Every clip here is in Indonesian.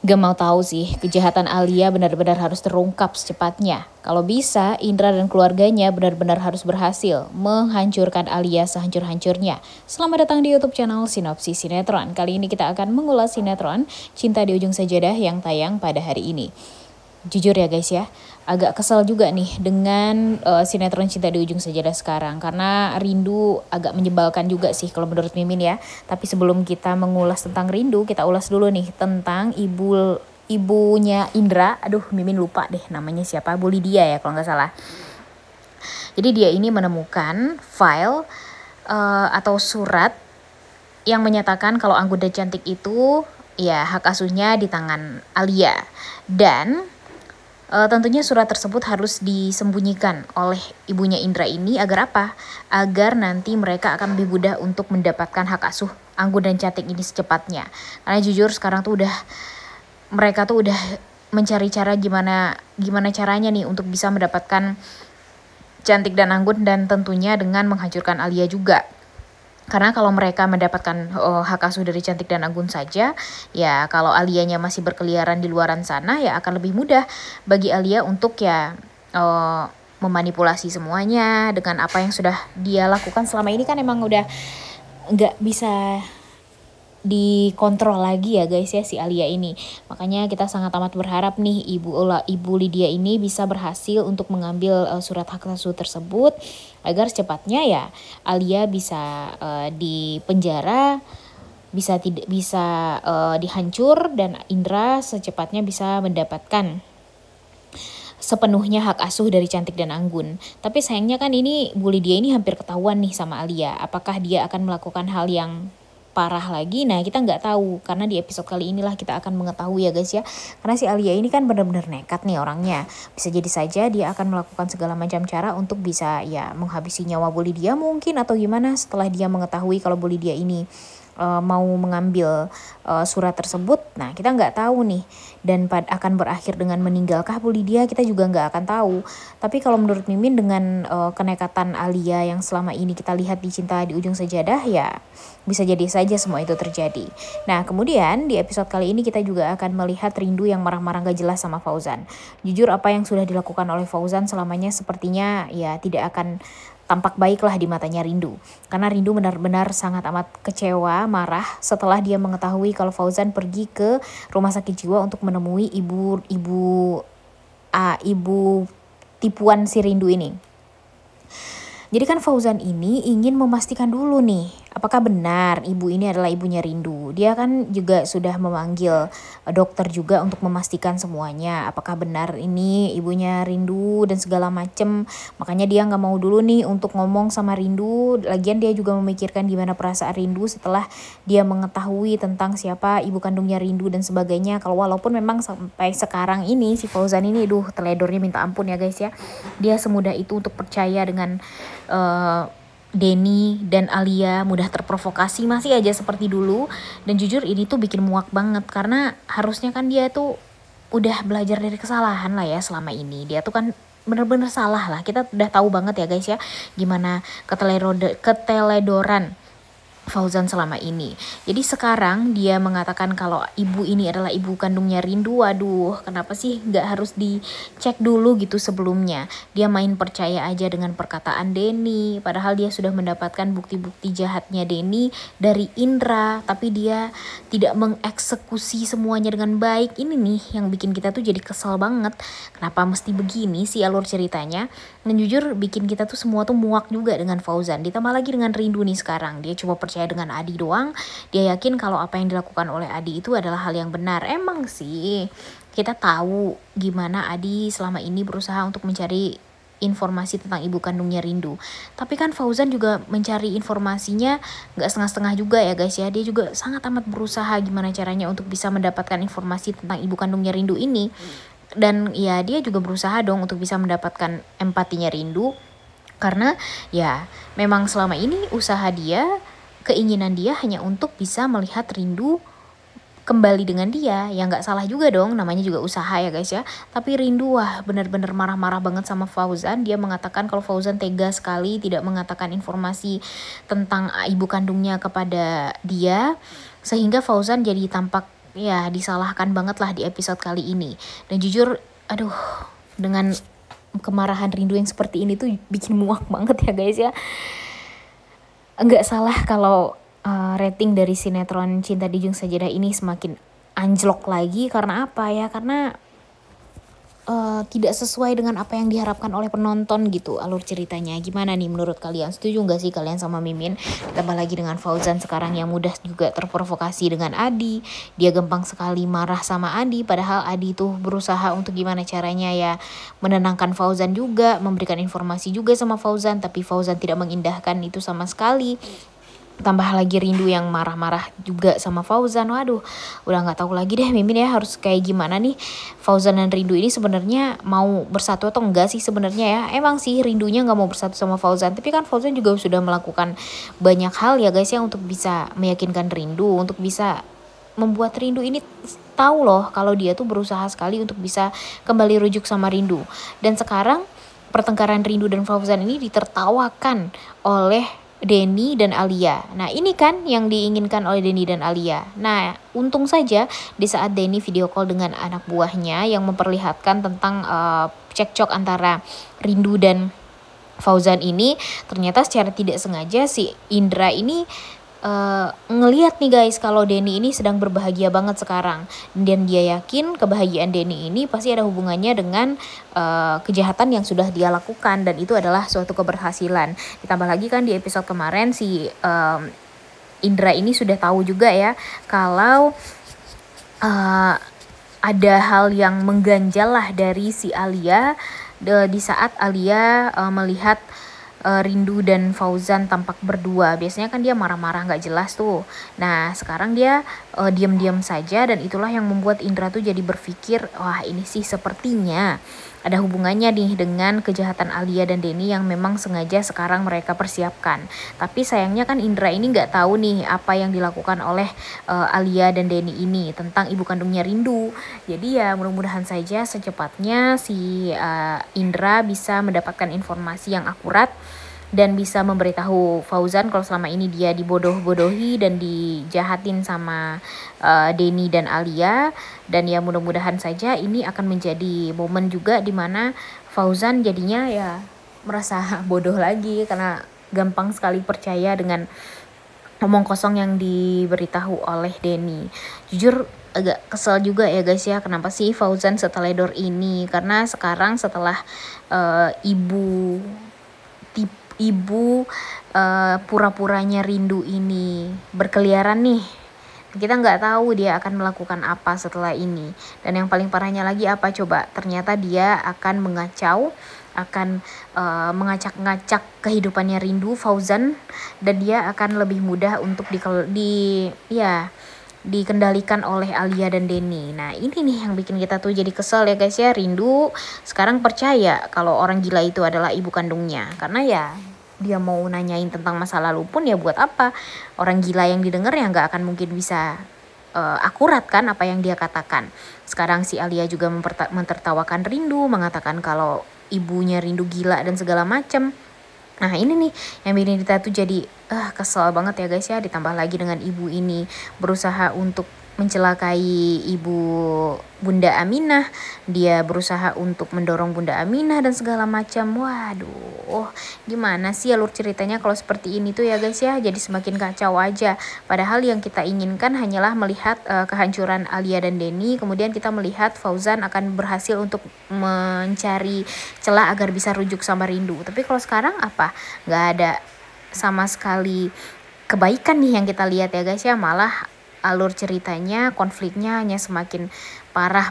Gak mau tahu sih, kejahatan Alia benar-benar harus terungkap secepatnya. Kalau bisa, Indra dan keluarganya benar-benar harus berhasil menghancurkan Alia sehancur-hancurnya. Selamat datang di YouTube channel Sinopsis Sinetron. Kali ini kita akan mengulas sinetron Cinta di Ujung Sajadah yang tayang pada hari ini. Jujur ya guys ya, agak kesel juga nih dengan sinetron Cinta di Ujung Sajadah sekarang. Karena Rindu agak menyebalkan juga sih kalau menurut Mimin ya. Tapi sebelum kita mengulas tentang Rindu, kita ulas dulu nih tentang ibunya Indra. Aduh, Mimin lupa deh namanya siapa, Bu Lydia ya kalau nggak salah. Jadi dia ini menemukan file atau surat yang menyatakan kalau Anggun dan Cantik itu ya hak asuhnya di tangan Alia. Dan tentunya surat tersebut harus disembunyikan oleh ibunya Indra ini agar apa? Agar nanti mereka akan lebih mudah untuk mendapatkan hak asuh Anggun dan Cantik ini secepatnya. Karena jujur sekarang tuh mereka tuh udah mencari cara gimana caranya nih untuk bisa mendapatkan Cantik dan Anggun, dan tentunya dengan menghancurkan Alia juga. Karena kalau mereka mendapatkan hak asuh dari Cantik dan Anggun saja, ya kalau Alianya masih berkeliaran di luaran sana, ya akan lebih mudah bagi Alia untuk ya memanipulasi semuanya dengan apa yang sudah dia lakukan selama ini. Kan emang udah nggak bisa dikontrol lagi ya guys ya si Alia ini. Makanya kita sangat amat berharap nih Ibu Lydia ini bisa berhasil untuk mengambil surat hak asuh tersebut agar secepatnya ya Alia bisa dipenjara, bisa dihancur, dan Indra secepatnya bisa mendapatkan sepenuhnya hak asuh dari Cantik dan Anggun. Tapi sayangnya kan ini Bu Lydia ini hampir ketahuan nih sama Alia. Apakah dia akan melakukan hal yang parah lagi? Nah, kita nggak tahu, karena di episode kali inilah kita akan mengetahui ya guys ya. Karena si Alia ini kan benar-benar nekat nih orangnya. Bisa jadi saja dia akan melakukan segala macam cara untuk bisa ya menghabisi nyawa Bu Lydia mungkin, atau gimana setelah dia mengetahui kalau Bu Lydia ini mau mengambil surat tersebut. Nah, kita nggak tahu nih, dan akan berakhir dengan meninggalkah Bu Lydia, kita juga nggak akan tahu. Tapi kalau menurut Mimin, dengan kenekatan Alia yang selama ini kita lihat di Cinta di Ujung Sajadah, ya bisa jadi saja semua itu terjadi. Nah, kemudian di episode kali ini kita juga akan melihat Rindu yang marah-marah gak jelas sama Fauzan. Jujur apa yang sudah dilakukan oleh Fauzan selamanya sepertinya ya tidak akan tampak baiklah di matanya Rindu. Karena Rindu benar-benar sangat amat kecewa, marah setelah dia mengetahui kalau Fauzan pergi ke rumah sakit jiwa untuk menemui ibu tipuan si Rindu ini. Jadi kan Fauzan ini ingin memastikan dulu nih, apakah benar ibu ini adalah ibunya Rindu. Dia kan juga sudah memanggil dokter juga untuk memastikan semuanya, apakah benar ini ibunya Rindu dan segala macem. Makanya dia nggak mau dulu nih untuk ngomong sama Rindu. Lagian dia juga memikirkan gimana perasaan Rindu setelah dia mengetahui tentang siapa ibu kandungnya Rindu dan sebagainya. Kalau walaupun memang sampai sekarang ini si Fauzan ini teledornya minta ampun ya guys ya. Dia semudah itu untuk percaya dengan Denny dan Alia, mudah terprovokasi, masih aja seperti dulu. Dan jujur ini tuh bikin muak banget, karena harusnya kan dia tuh udah belajar dari kesalahan lah ya selama ini. Dia tuh kan bener-bener salah lah, kita udah tahu banget ya guys ya gimana keteledoran Fauzan selama ini. Jadi sekarang dia mengatakan kalau ibu ini adalah ibu kandungnya Rindu. Waduh, kenapa sih nggak harus dicek dulu gitu sebelumnya? Dia main percaya aja dengan perkataan Denny, padahal dia sudah mendapatkan bukti-bukti jahatnya Denny dari Indra, tapi dia tidak mengeksekusi semuanya dengan baik. Ini nih yang bikin kita tuh jadi kesel banget. Kenapa mesti begini sih alur ceritanya? Dan jujur bikin kita tuh semua tuh muak juga dengan Fauzan. Ditambah lagi dengan Rindu nih sekarang. Dia cuma percaya dengan Adi doang. Dia yakin kalau apa yang dilakukan oleh Adi itu adalah hal yang benar. Emang sih kita tahu gimana Adi selama ini berusaha untuk mencari informasi tentang ibu kandungnya Rindu. Tapi kan Fauzan juga mencari informasinya gak setengah-setengah juga ya guys ya. Dia juga sangat amat berusaha gimana caranya untuk bisa mendapatkan informasi tentang ibu kandungnya Rindu ini. Dan ya dia juga berusaha dong untuk bisa mendapatkan empatinya Rindu. Karena ya memang selama ini usaha dia, keinginan dia hanya untuk bisa melihat Rindu kembali dengan dia. Ya nggak salah juga dong, namanya juga usaha ya guys ya. Tapi Rindu wah benar-benar marah-marah banget sama Fauzan. Dia mengatakan kalau Fauzan tega sekali tidak mengatakan informasi tentang ibu kandungnya kepada dia, sehingga Fauzan jadi tampak ya disalahkan banget lah di episode kali ini. Dan jujur, aduh, dengan kemarahan Rindu yang seperti ini tuh bikin muak banget ya guys ya. Enggak salah kalau rating dari sinetron Cinta Dijung Sajadah ini semakin anjlok lagi. Karena apa ya? Karena tidak sesuai dengan apa yang diharapkan oleh penonton gitu alur ceritanya. Gimana nih menurut kalian? Setuju nggak sih kalian sama Mimin? Tambah lagi dengan Fauzan sekarang yang mudah juga terprovokasi dengan Adi. Dia gampang sekali marah sama Adi, padahal Adi tuh berusaha untuk gimana caranya ya menenangkan Fauzan juga, memberikan informasi juga sama Fauzan, tapi Fauzan tidak mengindahkan itu sama sekali. Tambah lagi Rindu yang marah-marah juga sama Fauzan. Waduh, udah nggak tahu lagi deh Mimin ya harus kayak gimana nih. Fauzan dan Rindu ini sebenarnya mau bersatu atau enggak sih sebenarnya ya? Emang sih Rindunya nggak mau bersatu sama Fauzan, tapi kan Fauzan juga sudah melakukan banyak hal ya guys ya untuk bisa meyakinkan Rindu, untuk bisa membuat Rindu ini tahu loh kalau dia tuh berusaha sekali untuk bisa kembali rujuk sama Rindu. Dan sekarang pertengkaran Rindu dan Fauzan ini ditertawakan oleh Denny dan Alia. Nah ini kan yang diinginkan oleh Denny dan Alia. Nah untung saja di saat Denny video call dengan anak buahnya yang memperlihatkan tentang cekcok antara Rindu dan Fauzan ini, ternyata secara tidak sengaja si Indra ini ngelihat nih guys kalau Denny ini sedang berbahagia banget sekarang, dan dia yakin kebahagiaan Denny ini pasti ada hubungannya dengan kejahatan yang sudah dia lakukan, dan itu adalah suatu keberhasilan. Ditambah lagi kan di episode kemarin si Indra ini sudah tahu juga ya kalau ada hal yang mengganjal lah dari si Alia di saat Alia melihat Rindu dan Fauzan tampak berdua. Biasanya kan dia marah-marah gak jelas tuh. Nah sekarang dia diam-diam saja, dan itulah yang membuat Indra tuh jadi berpikir, wah ini sih sepertinya ada hubungannya nih dengan kejahatan Alia dan Denny yang memang sengaja sekarang mereka persiapkan. Tapi sayangnya kan Indra ini gak tahu nih apa yang dilakukan oleh Alia dan Denny ini tentang ibu kandungnya Rindu. Jadi ya mudah-mudahan saja secepatnya si Indra bisa mendapatkan informasi yang akurat dan bisa memberitahu Fauzan kalau selama ini dia dibodoh-bodohi dan dijahatin sama Denny dan Alia. Dan ya mudah-mudahan saja ini akan menjadi momen juga dimana Fauzan jadinya ya merasa bodoh lagi karena gampang sekali percaya dengan omong kosong yang diberitahu oleh Denny. Jujur agak kesel juga ya guys ya, kenapa sih Fauzan seteledor ini? Karena sekarang setelah ibu pura-puranya Rindu ini berkeliaran nih, kita nggak tahu dia akan melakukan apa setelah ini. Dan yang paling parahnya lagi apa coba? Ternyata dia akan mengacau, akan mengacak-ngacak kehidupannya Rindu, Fauzan, dan dia akan lebih mudah untuk dikendalikan oleh Alia dan Denny. Nah ini nih yang bikin kita tuh jadi kesel ya guys ya. Rindu sekarang percaya kalau orang gila itu adalah ibu kandungnya, karena ya dia mau nanyain tentang masa lalu pun ya buat apa, orang gila yang didengar ya nggak akan mungkin bisa akurat kan apa yang dia katakan. Sekarang si Alia juga mentertawakan Rindu, mengatakan kalau ibunya Rindu gila dan segala macam. Nah ini nih yang bikin kita tuh jadi kesel banget ya guys ya. Ditambah lagi dengan ibu ini berusaha untuk mencelakai Bunda Aminah. Dia berusaha untuk mendorong Bunda Aminah dan segala macam. Waduh, gimana sih alur ceritanya kalau seperti ini tuh ya guys ya. Jadi semakin kacau aja. Padahal yang kita inginkan hanyalah melihat kehancuran Alia dan Denny. Kemudian kita melihat Fauzan akan berhasil untuk mencari celah agar bisa rujuk sama Rindu. Tapi kalau sekarang apa? Nggak ada sama sekali kebaikan nih yang kita lihat ya guys ya. Malah alur ceritanya, konfliknya hanya semakin parah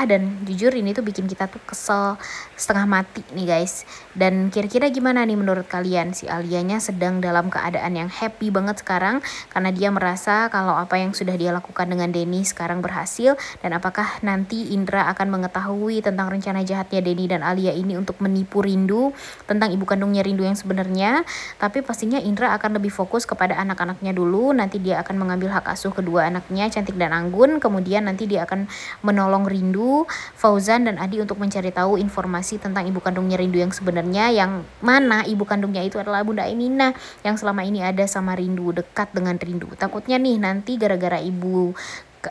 dan jujur ini tuh bikin kita tuh kesel setengah mati nih guys. Dan kira-kira gimana nih menurut kalian? Si Alianya sedang dalam keadaan yang happy banget sekarang karena dia merasa kalau apa yang sudah dia lakukan dengan Denny sekarang berhasil. Dan apakah nanti Indra akan mengetahui tentang rencana jahatnya Denny dan Alia ini untuk menipu Rindu, tentang ibu kandungnya Rindu yang sebenarnya? Tapi pastinya Indra akan lebih fokus kepada anak-anaknya dulu. Nanti dia akan mengambil hak asuh kedua anaknya, Cantik dan Anggun. Kemudian nanti dia akan menolong Rindu, Fauzan dan Adi untuk mencari tahu informasi tentang ibu kandungnya Rindu yang sebenarnya, yang mana ibu kandungnya itu adalah Bunda Aminah yang selama ini ada sama Rindu, dekat dengan Rindu. Takutnya nih nanti gara-gara ibu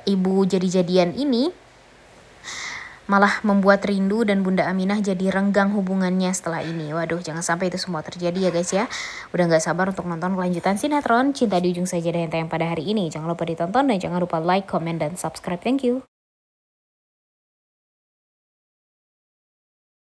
ibu jadi-jadian ini malah membuat rindu dan Bunda Aminah jadi renggang hubungannya setelah ini. Waduh, jangan sampai itu semua terjadi ya guys ya. Udah gak sabar untuk nonton kelanjutan sinetron Cinta di Ujung Saja yang tayang pada hari ini. Jangan lupa ditonton dan jangan lupa like, comment, dan subscribe. Thank you.